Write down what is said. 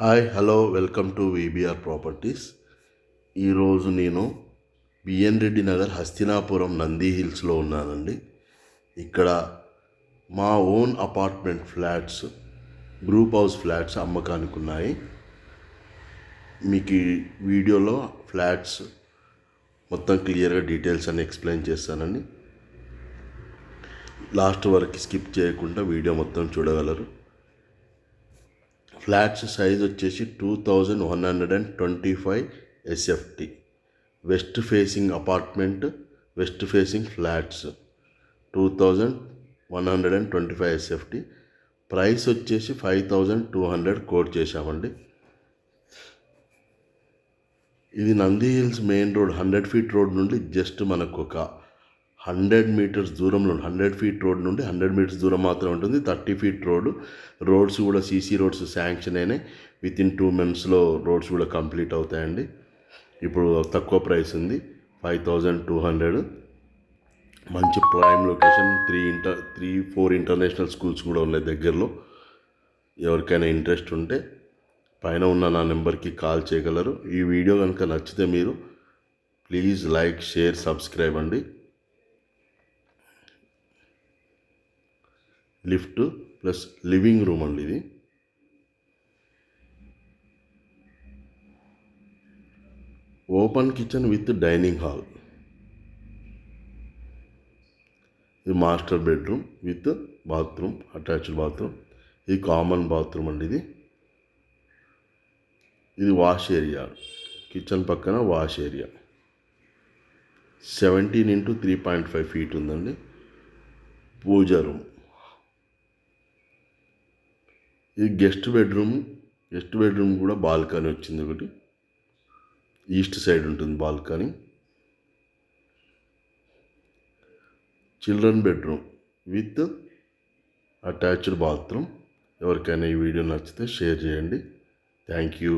Hi hello welcome to VBR properties. ఈరోజు నేను B N Reddy Nagar Hastinapuram Nandi హిల్స్లో ఉన్నానండి. ఇక్కడ మా own apartment flats, group house flats అమ్మకానికి ఉన్నాయి. మీకు ఈ వీడియోలో ఫ్లాట్స్ మొత్తం క్లియర్గా డీటెయిల్స్ అని ఎక్స్ప్లెయిన్ చేస్తానండి. లాస్ట్ వరకు స్కిప్ చేయకుండా వీడియో మొత్తం చూడగలరు. ఫ్లాట్స్ సైజ్ వచ్చేసి 2125 SFT. West facing apartment, west facing flats 2125 SFT. Price వచ్చేసి 5200 కోట్ చేశామండి. ఇది Nandi hills main road 100 feet road నుండి జస్ట్ మనకు ఒక 100 మీటర్స్ దూరంలో 100 ఫీట్ రోడ్ నుండి 100 మీటర్స్ దూరం మాత్రం ఉంటుంది. 30 ఫీట్ రోడ్స్ కూడా సీసీ రోడ్స్ శాంక్షన్ అయినాయి. వితిన్ 2 monthsలో రోడ్స్ కూడా కంప్లీట్ అవుతాయండి. ఇప్పుడు తక్కువ ప్రైస్ ఉంది, 5200. మంచి ప్రైమ్ లొకేషన్, 4 ఇంటర్నేషనల్ స్కూల్స్ కూడా ఉన్నాయి దగ్గరలో. ఎవరికైనా ఇంట్రెస్ట్ ఉంటే పైన ఉన్న నా నెంబర్కి కాల్ చేయగలరు. ఈ వీడియో కనుక నచ్చితే మీరు ప్లీజ్ లైక్, షేర్, సబ్స్క్రైబ్ అండి. లిఫ్ట్ ప్లస్ లివింగ్ రూమ్ అండి. ఇది open kitchen with dining hall. ఇది master bedroom with bathroom, attached bathroom. ఇది కామన్ బాత్రూమ్ అండి. ఇది వాష్ ఏరియా, కిచెన్ పక్కన వాష్ ఏరియా. 17x3.5 feet ఉందండి. పూజా రూమ్. ఇది గెస్ట్ బెడ్రూమ్ కూడా బాల్కనీ వచ్చింది ఒకటి. ఈస్ట్ సైడ్ ఉంటుంది balcony. Children bedroom with attached bathroom. ఎవరికైనా ఈ వీడియో నచ్చితే షేర్ చేయండి. Thank you.